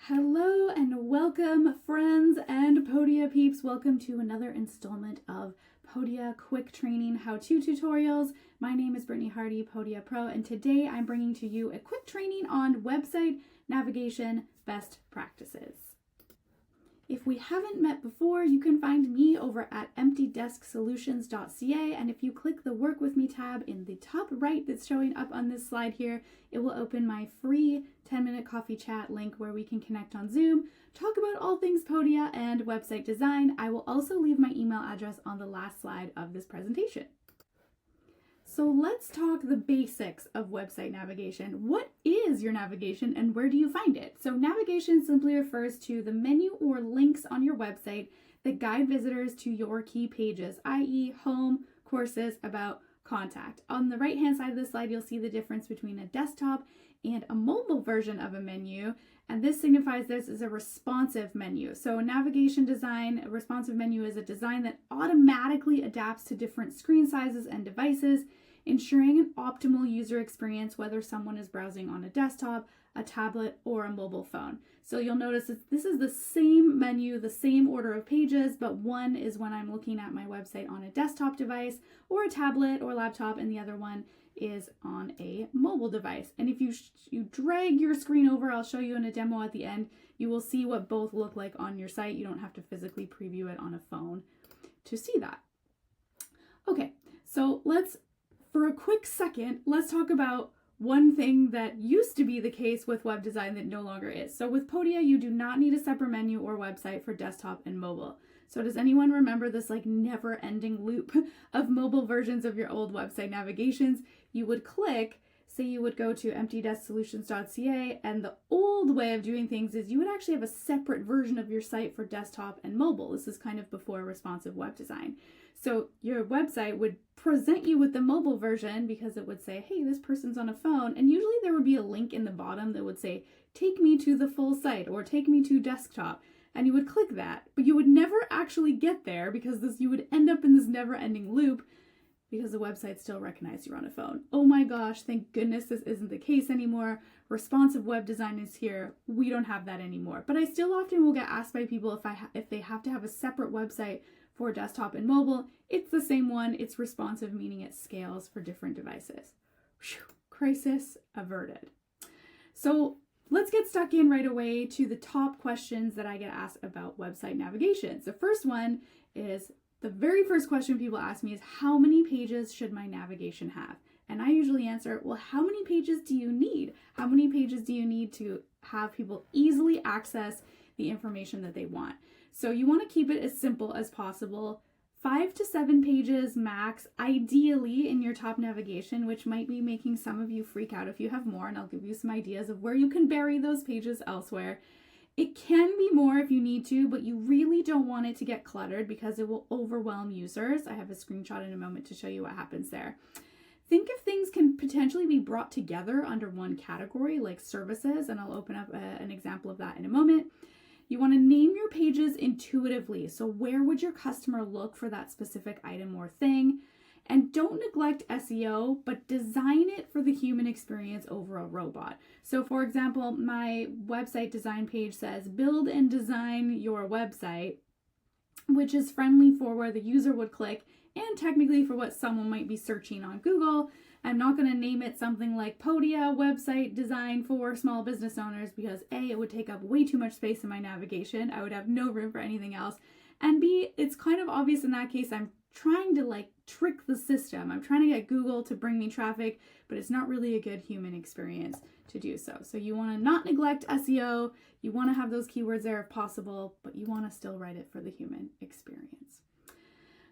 Hello and welcome, friends and Podia peeps. Welcome to another installment of Podia quick training how-to tutorials. My name is Brittany Hardy, Podia Pro, and today I'm bringing to you a quick training on website navigation best practices. If we haven't met before, you can find me over at emptydesksolutions.ca, and if you click the Work With Me tab in the top right that's showing up on this slide here, it will open my free 10-minute coffee chat link where we can connect on Zoom, talk about all things Podia and website design. I will also leave my email address on the last slide of this presentation. So let's talk the basics of website navigation. What is your navigation and where do you find it? So navigation simply refers to the menu or links on your website that guide visitors to your key pages, i.e. home, courses, about, contact. On the right-hand side of the slide, you'll see the difference between a desktop and a mobile version of a menu, and this signifies this is a responsive menu. So navigation design, a responsive menu is a design that automatically adapts to different screen sizes and devices, ensuring an optimal user experience whether someone is browsing on a desktop, a tablet, or a mobile phone. So you'll notice that this is the same menu, the same order of pages, but one is when I'm looking at my website on a desktop device or a tablet or laptop, and the other one is on a mobile device. And if you drag your screen over, I'll show you in a demo at the end, you will see what both look like on your site. You don't have to physically preview it on a phone to see that. Okay, so for a quick second, let's talk about one thing that used to be the case with web design that no longer is. So with Podia, you do not need a separate menu or website for desktop and mobile. So does anyone remember this never-ending loop of mobile versions of your old website navigations? You would click, say you would go to emptydesksolutions.ca, and the old way of doing things is you would actually have a separate version of your site for desktop and mobile. This is kind of before responsive web design. So your website would present you with the mobile version because it would say, hey, this person's on a phone. And usually there would be a link in the bottom that would say, take me to the full site or take me to desktop. And you would click that, but you would never actually get there because you would end up in this never-ending loop because the website still recognized you're on a phone. Oh my gosh, thank goodness this isn't the case anymore. Responsive web design is here. We don't have that anymore. But I still often will get asked by people if they have to have a separate website for desktop and mobile. It's the same one. It's responsive, meaning it scales for different devices. Whew, crisis averted. So let's get stuck in right away to the top questions that I get asked about website navigation. The first one is, the very first question people ask me is, how many pages should my navigation have? And I usually answer, well, how many pages do you need? How many pages do you need to have people easily access the information that they want? So you want to keep it as simple as possible. 5 to 7 pages max, ideally in your top navigation, which might be making some of you freak out if you have more, and I'll give you some ideas of where you can bury those pages elsewhere. It can be more if you need to, but you really don't want it to get cluttered because it will overwhelm users. I have a screenshot in a moment to show you what happens there. Think if things can potentially be brought together under one category, like services, and I'll open up an example of that in a moment. You want to name your pages intuitively. So where would your customer look for that specific item or thing? And don't neglect SEO, but design it for the human experience over a robot. So for example, my website design page says, build and design your website, which is friendly for where the user would click and technically for what someone might be searching on Google. I'm not going to name it something like Podia website design for small business owners because A, it would take up way too much space in my navigation. I would have no room for anything else. And B, it's kind of obvious in that case I'm trying to trick the system. I'm trying to get Google to bring me traffic, but it's not really a good human experience to do so. So you want to not neglect SEO. You want to have those keywords there if possible, but you want to still write it for the human experience.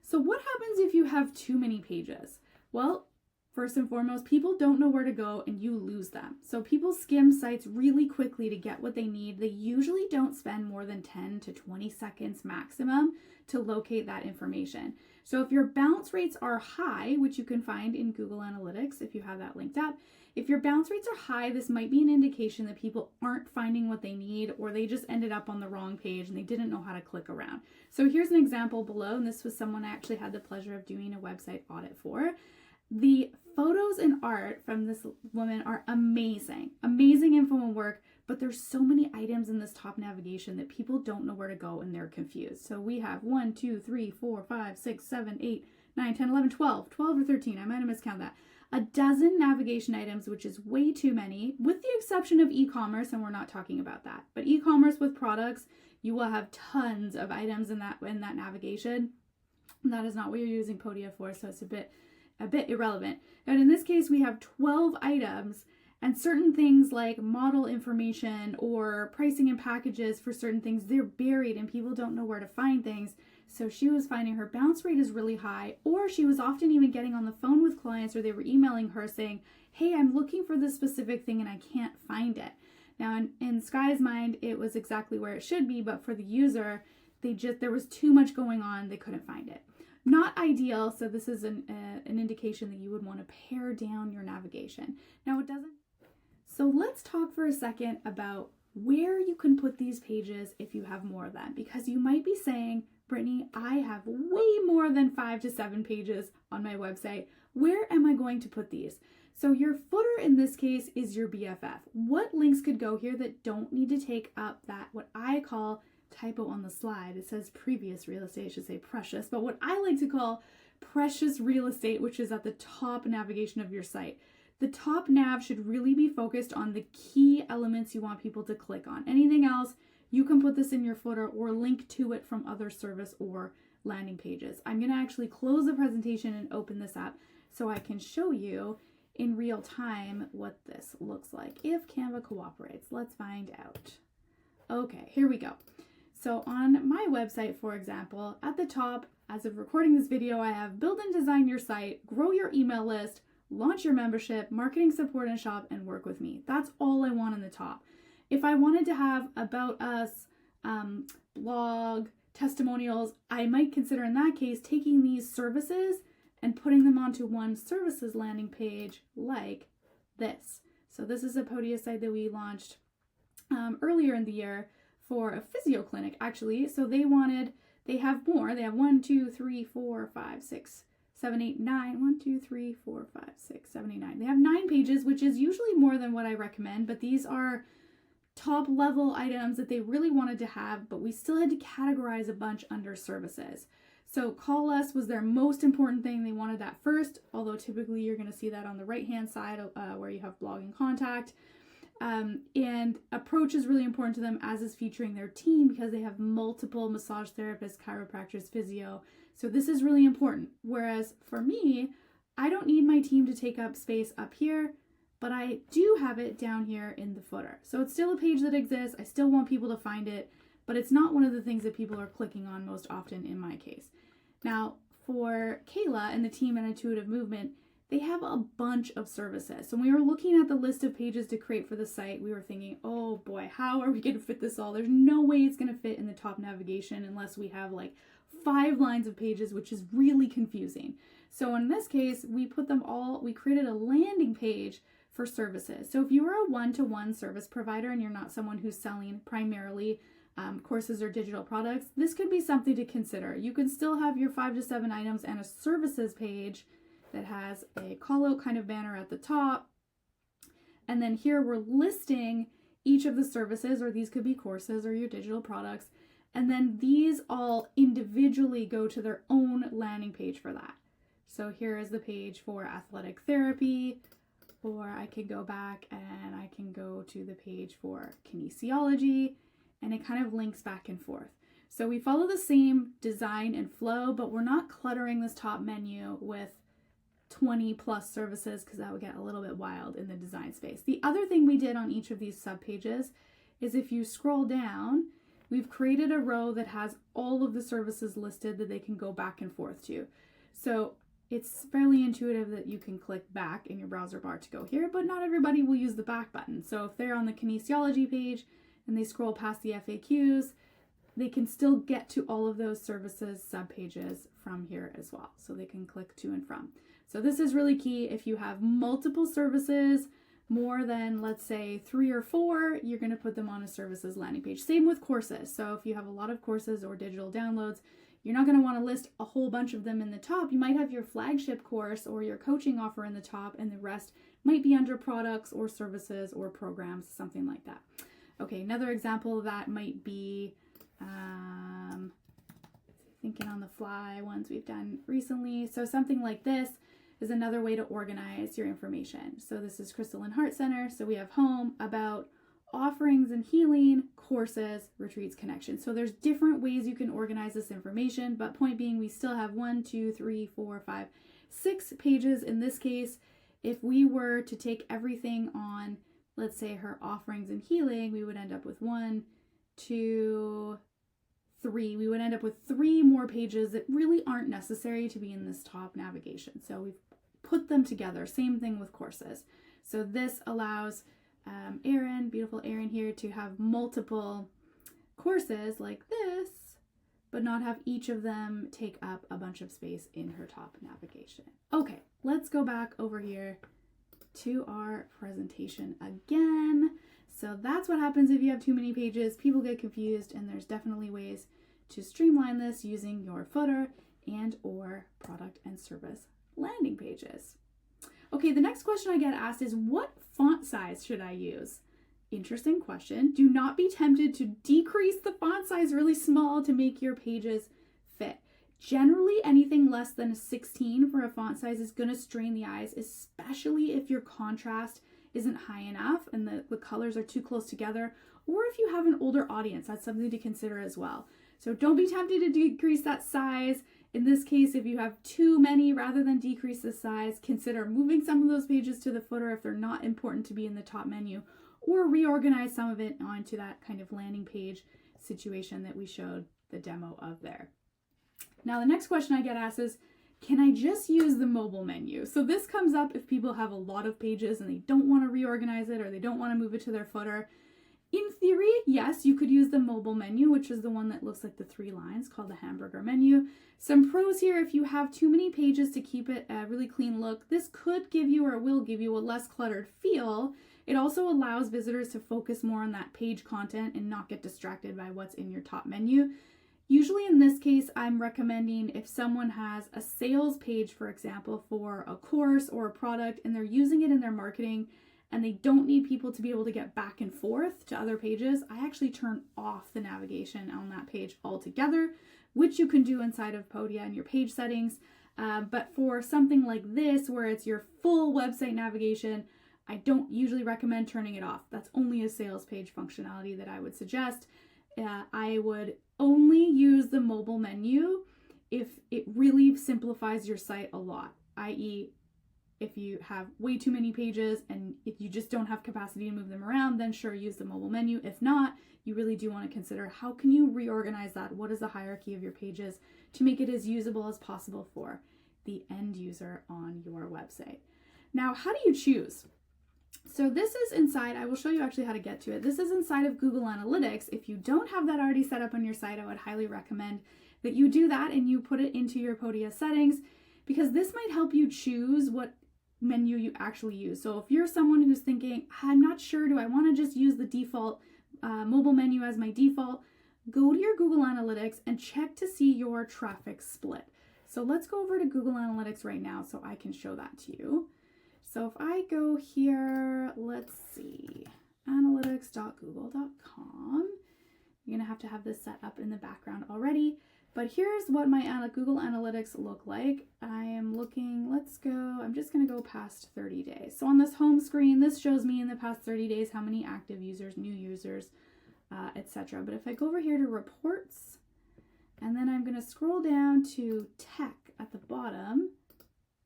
So what happens if you have too many pages? Well, first and foremost, people don't know where to go and you lose them. So people skim sites really quickly to get what they need. They usually don't spend more than 10 to 20 seconds maximum to locate that information. So if your bounce rates are high, which you can find in Google Analytics if you have that linked up, if your bounce rates are high, this might be an indication that people aren't finding what they need or they just ended up on the wrong page and they didn't know how to click around. So here's an example below, and this was someone I actually had the pleasure of doing a website audit for. The photos and art from this woman are amazing. Amazing info and work, but there's so many items in this top navigation that people don't know where to go and they're confused. So we have 1, 2, 3, 4, 5, 6, 7, 8, 9, 10, 11, 12 or 13. I might have miscounted that. A dozen navigation items, which is way too many, with the exception of e-commerce, and we're not talking about that. But e-commerce with products, you will have tons of items in that navigation. And that is not what you're using Podia for, so it's a bit irrelevant. And in this case, we have 12 items, and certain things like model information or pricing and packages for certain things, they're buried and people don't know where to find things. So she was finding her bounce rate is really high, or she was often even getting on the phone with clients, or they were emailing her saying, hey, I'm looking for this specific thing and I can't find it. Now in Sky's mind, it was exactly where it should be, but for the user, there was too much going on, they couldn't find it. Not ideal, so this is an indication that you would want to pare down your navigation. Now it doesn't. So let's talk for a second about where you can put these pages if you have more of them, because you might be saying, Brittany, I have way more than 5 to 7 pages on my website. Where am I going to put these? So your footer in this case is your BFF. What links could go here that don't need to take up that, what I call, typo on the slide, it says previous real estate, it should say precious, but what I like to call precious real estate, which is at the top navigation of your site. The top nav should really be focused on the key elements you want people to click on. Anything else, you can put this in your footer or link to it from other service or landing pages. I'm going to actually close the presentation and open this up so I can show you in real time what this looks like. If Canva cooperates, let's find out. Okay, here we go. So on my website, for example, at the top, as of recording this video, I have build and design your site, grow your email list, launch your membership, marketing support and shop, and work with me. That's all I want in the top. If I wanted to have about us, blog, testimonials, I might consider in that case taking these services and putting them onto one services landing page like this. So this is a Podia site that we launched earlier in the year for a physio clinic, actually. So they have more. They have 1, 2, 3, 4, 5, 6, 7, 8, 9. 1, 2, 3, 4, 5, 6, 7, 8, 9. They have 9 pages, which is usually more than what I recommend, but these are top level items that they really wanted to have, but we still had to categorize a bunch under services. So call us was their most important thing. They wanted that first, although typically you're going to see that on the right hand side where you have blog and contact. And approach is really important to them, as is featuring their team, because they have multiple massage therapists, chiropractors, physio. So this is really important. Whereas for me, I don't need my team to take up space up here, but I do have it down here in the footer. So it's still a page that exists. I still want people to find it, but it's not one of the things that people are clicking on most often in my case. Now, for Kayla and the team at Intuitive Movement, they have a bunch of services. So when we were looking at the list of pages to create for the site, we were thinking, oh boy, how are we going to fit this all? There's no way it's going to fit in the top navigation unless we have like 5 lines of pages, which is really confusing. So in this case, we created a landing page for services. So if you are a one-to-one service provider and you're not someone who's selling primarily courses or digital products, this could be something to consider. You can still have your 5 to 7 items and a services page that has a call out kind of banner at the top. And then here we're listing each of the services, or these could be courses or your digital products. And then these all individually go to their own landing page for that. So here is the page for athletic therapy, or I can go back and I can go to the page for kinesiology, and it kind of links back and forth. So we follow the same design and flow, but we're not cluttering this top menu with 20 plus services, because that would get a little bit wild in the design space. The other thing we did on each of these sub pages is if you scroll down, we've created a row that has all of the services listed that they can go back and forth to. So it's fairly intuitive that you can click back in your browser bar to go here, but not everybody will use the back button. So if they're on the kinesiology page and they scroll past the FAQs, they can still get to all of those services sub pages from here as well. So they can click to and from. So this is really key. If you have multiple services, more than, let's say, 3 or 4, you're going to put them on a services landing page. Same with courses. So if you have a lot of courses or digital downloads, you're not going to want to list a whole bunch of them in the top. You might have your flagship course or your coaching offer in the top, and the rest might be under products or services or programs, something like that. Okay, another example of that might be, thinking on the fly, ones we've done recently. So something like this is another way to organize your information. So this is Crystal and Heart Center. So we have home, about, offerings and healing, courses, retreats, connections. So there's different ways you can organize this information, but point being, we still have 1, 2, 3, 4, 5, 6 pages in this case. If we were to take everything on, let's say, her offerings and healing, we would end up with 1, 2, 3. We would end up with 3 more pages that really aren't necessary to be in this top navigation. So we've put them together. Same thing with courses. So this allows Erin, beautiful Erin here, to have multiple courses like this, but not have each of them take up a bunch of space in her top navigation. Okay, let's go back over here to our presentation again. So that's what happens if you have too many pages. People get confused, and there's definitely ways to streamline this using your footer and or product and service landing pages. Okay, the next question I get asked is, what font size should I use? Interesting question. Do not be tempted to decrease the font size really small to make your pages fit. Generally, anything less than a 16 for a font size is going to strain the eyes, especially if your contrast isn't high enough and the colors are too close together, or if you have an older audience. That's something to consider as well. So don't be tempted to decrease that size. In this case, if you have too many, rather than decrease the size, consider moving some of those pages to the footer if they're not important to be in the top menu, or reorganize some of it onto that kind of landing page situation that we showed the demo of there. Now, the next question I get asked is, can I just use the mobile menu? So this comes up if people have a lot of pages and they don't want to reorganize it, or they don't want to move it to their footer. In theory, yes, you could use the mobile menu, which is the one that looks like the 3 lines, called the hamburger menu. Some pros here: if you have too many pages to keep it a really clean look, this could give you, or will give you, a less cluttered feel. It also allows visitors to focus more on that page content and not get distracted by what's in your top menu. Usually in this case, I'm recommending, if someone has a sales page, for example, for a course or a product, and they're using it in their marketing, and they don't need people to be able to get back and forth to other pages, I actually turn off the navigation on that page altogether, which you can do inside of Podia in your page settings. But for something like this, where it's your full website navigation, I don't usually recommend turning it off. That's only a sales page functionality that I would suggest. I would only use the mobile menu if it really simplifies your site a lot, i.e., if you have way too many pages and if you just don't have capacity to move them around, then sure, use the mobile menu. If not, you really do want to consider, how can you reorganize that? What is the hierarchy of your pages to make it as usable as possible for the end user on your website? Now, how do you choose? So this is inside, I will show you actually how to get to it. This is inside of Google Analytics. If you don't have that already set up on your site, I would highly recommend that you do that and you put it into your Podia settings, because this might help you choose what menu you actually use. So if you're someone who's thinking, I'm not sure, do I want to just use the default mobile menu as my default, go to your Google Analytics and check to see your traffic split. So let's go over to Google Analytics right now so I can show that to you. So if I go here, let's see, analytics.google.com. You're gonna have to have this set up in the background already, but here's what my Google Analytics look like. I am looking, I'm just gonna go past 30 days. So on this home screen, this shows me in the past 30 days how many active users, new users, etc. But if I go over here to reports, and then I'm gonna scroll down to tech at the bottom,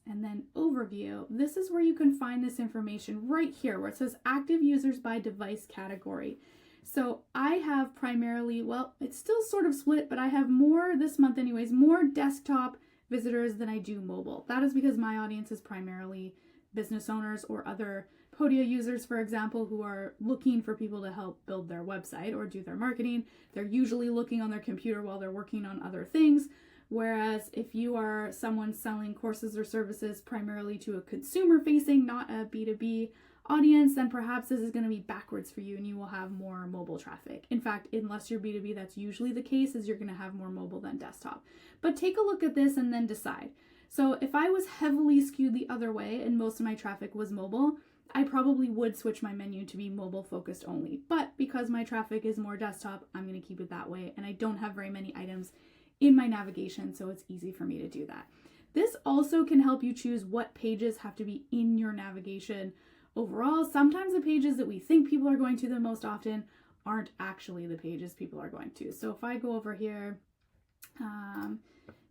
and then overview, this is where you can find this information right here where it says active users by device category. So I have primarily, well, it's still sort of split, but I have more this month anyways, more desktop visitors than I do mobile. That is because my audience is primarily business owners or other Podia users, for example, who are looking for people to help build their website or do their marketing. They're usually looking on their computer while they're working on other things. Whereas if you are someone selling courses or services primarily to a consumer facing, not a B2B audience, then perhaps this is going to be backwards for you and you will have more mobile traffic. In fact, unless you're B2B, that's usually the case, is you're going to have more mobile than desktop. But take a look at this and then decide. So if I was heavily skewed the other way and most of my traffic was mobile, I probably would switch my menu to be mobile focused only. But because my traffic is more desktop, I'm going to keep it that way. And I don't have very many items in my navigation, so it's easy for me to do that. This also can help you choose what pages have to be in your navigation overall. Sometimes the pages that we think people are going to the most often aren't actually the pages people are going to. So if I go over here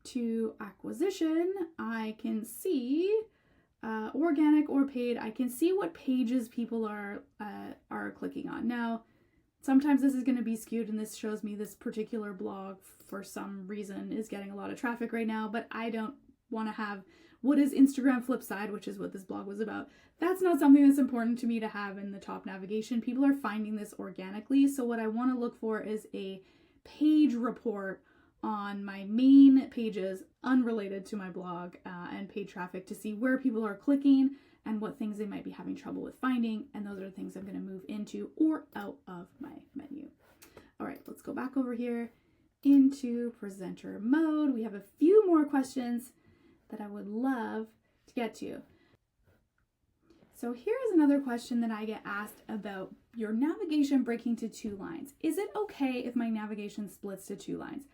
to acquisition, I can see organic or paid. I can see what pages people are clicking on. Now, sometimes this is going to be skewed, and this shows me this particular blog for some reason is getting a lot of traffic right now, but I don't want to have what is Instagram flip side, which is what this blog was about. That's not something that's important to me to have in the top navigation. People are finding this organically. So what I want to look for is a page report on my main pages unrelated to my blog and paid traffic to see where people are clicking and what things they might be having trouble with finding. And those are the things I'm going to move into or out of my menu. All right, let's go back over here into presenter mode. We have a few more questions that I would love to get to. So here's another question that I get asked about your navigation breaking to 2 lines. Is it okay if my navigation splits to 2 lines?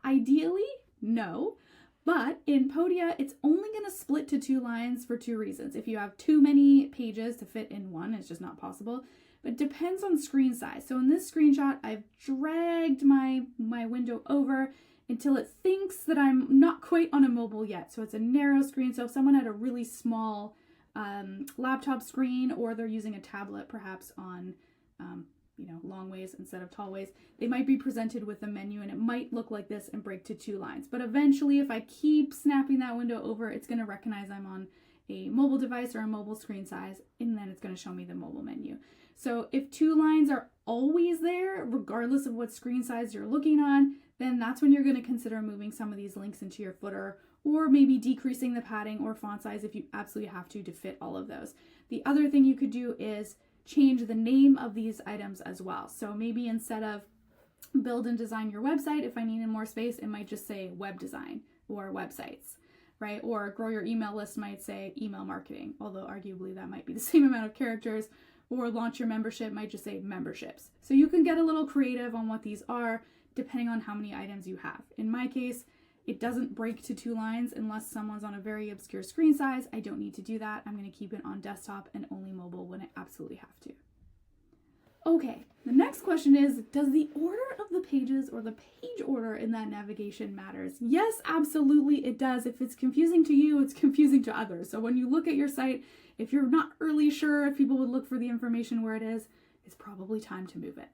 Ideally, no, but in Podia, it's only going to split to 2 lines for 2 reasons. If you have too many pages to fit in one, it's just not possible. But it depends on screen size. So in this screenshot, I've dragged my window over until it thinks that I'm not quite on a mobile yet. So it's a narrow screen. So if someone had a really small laptop screen, or they're using a tablet perhaps on long ways instead of tall ways, they might be presented with a menu and it might look like this and break to 2 lines. But eventually, if I keep snapping that window over, it's going to recognize I'm on a mobile device or a mobile screen size, and then it's going to show me the mobile menu. So if 2 lines are always there, regardless of what screen size you're looking on, then that's when you're going to consider moving some of these links into your footer, or maybe decreasing the padding or font size if you absolutely have to fit all of those. The other thing you could do is change the name of these items as well. So maybe instead of build and design your website, if I needed more space, it might just say web design or websites, right? Or grow your email list might say email marketing, although arguably that might be the same amount of characters. Or launch your membership might just say memberships. So you can get a little creative on what these are depending on how many items you have. In my case, it doesn't break to 2 lines unless someone's on a very obscure screen size. I don't need to do that. I'm going to keep it on desktop and only mobile when I absolutely have to. Okay, the next question is, does the order of the pages or the page order in that navigation matters? Yes, absolutely it does. If it's confusing to you, it's confusing to others. So when you look at your site, if you're not really sure if people would look for the information where it is, it's probably time to move it.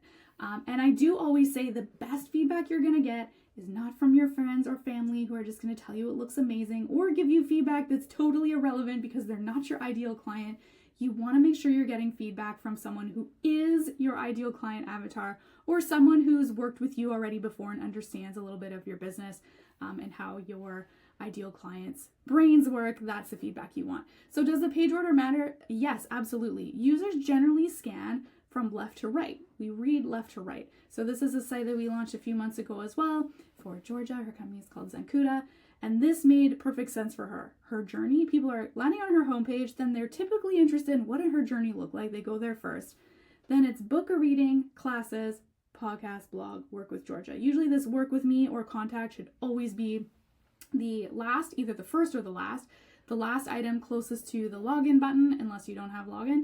And I do always say the best feedback you're going to get is not from your friends or family who are just going to tell you it looks amazing or give you feedback that's totally irrelevant because they're not your ideal client. You want to make sure you're getting feedback from someone who is your ideal client avatar, or someone who's worked with you already before and understands a little bit of your business and how your ideal clients' brains work. That's the feedback you want. So does the page order matter? Yes, absolutely. Users generally scan from left to right. We read left to right. So this is a site that we launched a few months ago as well for Georgia. Her company is called Zenkuda. And this made perfect sense for her. Her journey, people are landing on her homepage, then they're typically interested in what did her journey look like. They go there first. Then it's book a reading, classes, podcast, blog, work with Georgia. Usually this work with me or contact should always be the last, either the first or the last item closest to the login button, unless you don't have login.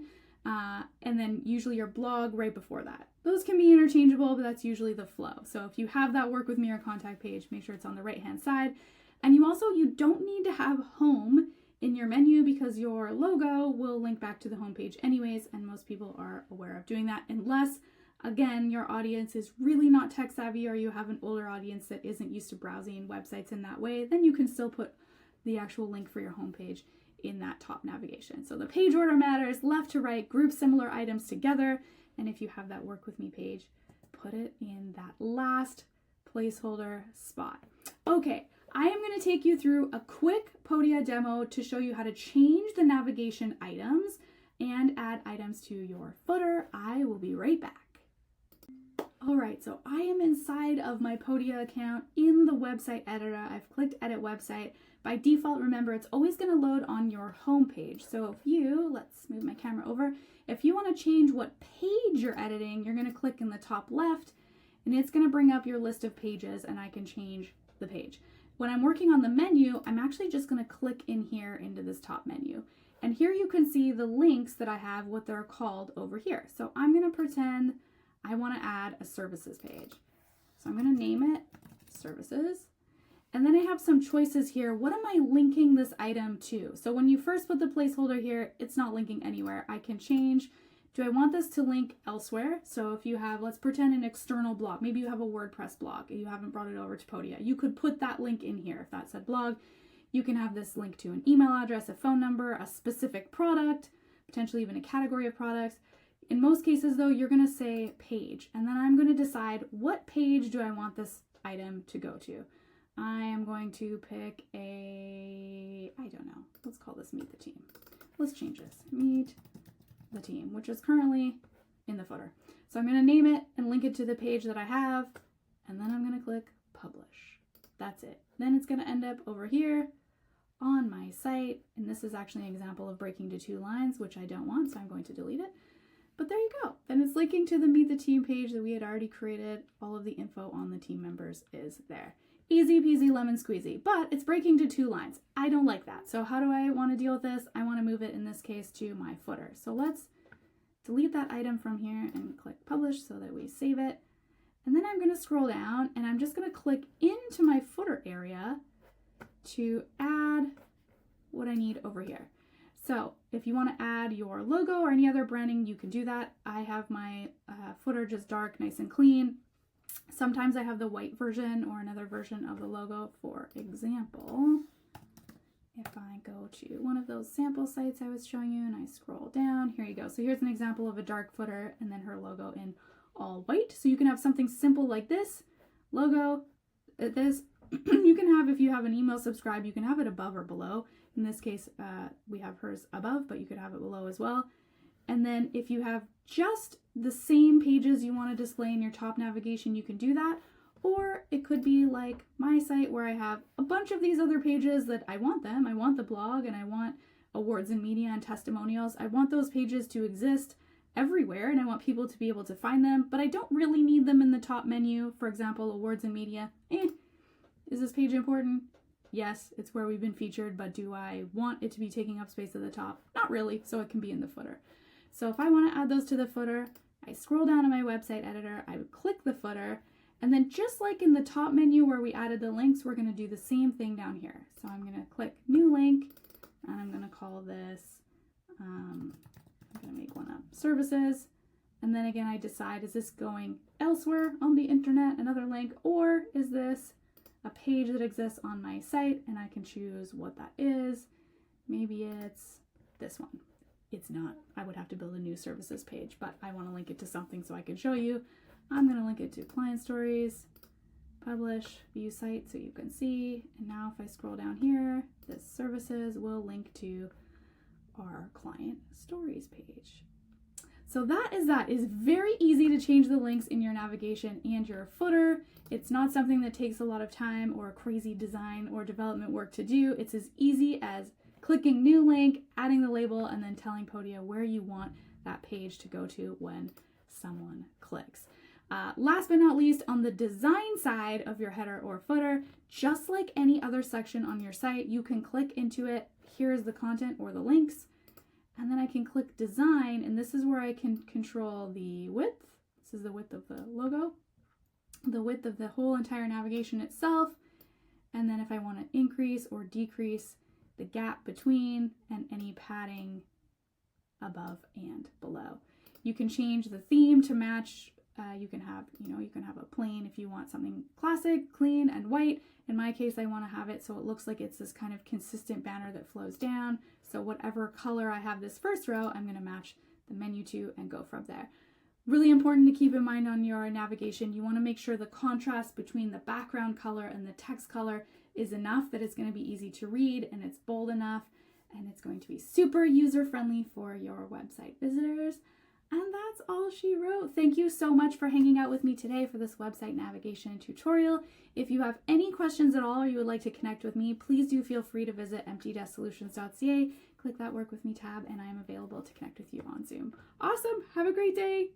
And then usually your blog right before that. Those can be interchangeable, but that's usually the flow. So if you have that work with me or contact page, make sure it's on the right-hand side. And you don't need to have home in your menu because your logo will link back to the home page anyways, and most people are aware of doing that unless, again, your audience is really not tech savvy or you have an older audience that isn't used to browsing websites in that way. Then you can still put the actual link for your homepage in that top navigation. So the page order matters, left to right, group similar items together, and if you have that work with me page, put it in that last placeholder spot. Okay, I am going to take you through a quick Podia demo to show you how to change the navigation items and add items to your footer. I will be right back. All right, so I am inside of my Podia account in the website editor. I've clicked edit website. By default, remember, it's always going to load on your home page. So if you, let's move my camera over. If you want to change what page you're editing, you're going to click in the top left and it's going to bring up your list of pages and I can change the page. When I'm working on the menu, I'm actually just going to click in here into this top menu. And here you can see the links that I have, what they're called over here. So I'm going to pretend I want to add a services page. So I'm going to name it services. And then I have some choices here. What am I linking this item to? So when you first put the placeholder here, it's not linking anywhere. I can change. Do I want this to link elsewhere? So if you have, let's pretend an external blog. Maybe you have a WordPress blog and you haven't brought it over to Podia. You could put that link in here if that said blog. You can have this link to an email address, a phone number, a specific product, potentially even a category of products. In most cases though, you're going to say page, and then I'm going to decide what page do I want this item to go to. I am going to pick I don't know, let's call this Meet the Team. Let's change this, Meet the Team, which is currently in the footer. So I'm going to name it and link it to the page that I have, and then I'm going to click Publish. That's it. Then it's going to end up over here on my site, and this is actually an example of breaking to 2 lines, which I don't want, so I'm going to delete it. But there you go. Then it's linking to the Meet the Team page that we had already created. All of the info on the team members is there. Easy peasy lemon squeezy, but it's breaking to 2 lines. I don't like that. So how do I want to deal with this? I want to move it, in this case, to my footer. So let's delete that item from here and click Publish so that we save it. And then I'm going to scroll down and I'm just going to click into my footer area to add what I need over here. So if you want to add your logo or any other branding, you can do that. I have my footer just dark, nice and clean. Sometimes I have the white version or another version of the logo. For example, if I go to one of those sample sites I was showing you and I scroll down, here you go. So here's an example of a dark footer and then her logo in all white. So you can have something simple like this, logo, this. You can have, if you have an email subscribe, you can have it above or below. In this case, we have hers above, but you could have it below as well. And then if you have just the same pages you want to display in your top navigation, you can do that. Or it could be like my site where I have a bunch of these other pages that I want them. I want the blog and I want awards and media and testimonials. I want those pages to exist everywhere and I want people to be able to find them, but I don't really need them in the top menu. For example, awards and media. Is this page important? Yes, it's where we've been featured, but do I want it to be taking up space at the top? Not really, so it can be in the footer. So if I want to add those to the footer, I scroll down to my website editor, I would click the footer, and then just like in the top menu where we added the links, we're going to do the same thing down here. So I'm going to click new link, and I'm going to call this, I'm going to make one up, services. And then again, I decide, is this going elsewhere on the internet, another link, or is this a page that exists on my site? And I can choose what that is. Maybe it's this one. It's not. I would have to build a new services page, but I want to link it to something so I can show you. I'm going to link it to client stories, publish, view site so you can see. And now if I scroll down here, this services will link to our client stories page. So that is very easy to change the links in your navigation and your footer. It's not something that takes a lot of time or crazy design or development work to do. It's as easy as clicking new link, adding the label, and then telling Podia where you want that page to go to when someone clicks. Last but not least, on the design side of your header or footer, just like any other section on your site, you can click into it. Here's the content or the links. And then I can click design, and this is where I can control the width. This is the width of the logo, the width of the whole entire navigation itself. And then if I want to increase or decrease the gap between and any padding above and below. You can change the theme to match. You can have a plain if you want something classic, clean, and white. In my case, I want to have it so it looks like it's this kind of consistent banner that flows down. So whatever color I have this first row, I'm going to match the menu to and go from there. Really important to keep in mind on your navigation. You want to make sure the contrast between the background color and the text color is enough that it's going to be easy to read and it's bold enough and it's going to be super user-friendly for your website visitors. And that's all she wrote. Thank you so much for hanging out with me today for this website navigation tutorial. If you have any questions at all or you would like to connect with me, please do feel free to visit emptydesksolutions.ca, click that work with me tab, and I am available to connect with you on Zoom. Awesome. Have a great day.